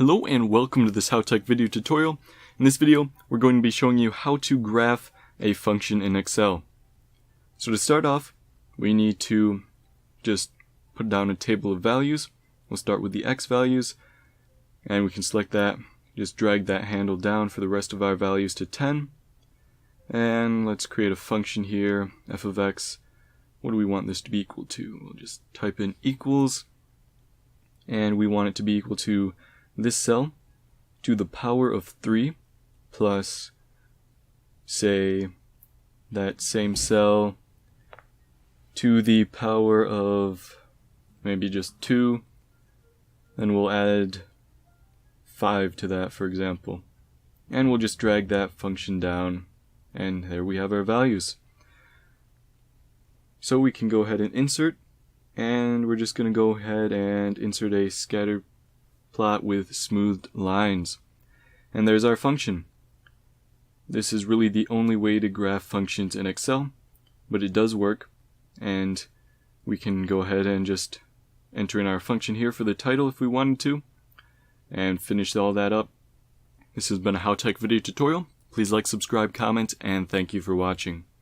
Hello and welcome to this HowTech video tutorial. In this video, we're going to be showing you how to graph a function in Excel. So to start off, we need to just put down a table of values. We'll start with the X values, and we can select that. Just drag that handle down for the rest of our values to 10. And let's create a function here, f of x. What do we want this to be equal to? We'll just type in equals, and we want it to be equal to this cell to the power of 3 plus, say, that same cell to the power of maybe just 2. Then we'll add 5 to that, for example. And we'll just drag that function down, and there we have our values. So we can go ahead and insert, and we're just going to go ahead and insert a scatter plot with smoothed lines. And there's our function. This is really the only way to graph functions in Excel, but it does work, and we can go ahead and just enter in our function here for the title if we wanted to, and finish all that up. This has been a HowTech video tutorial. Please like, subscribe, comment, and thank you for watching.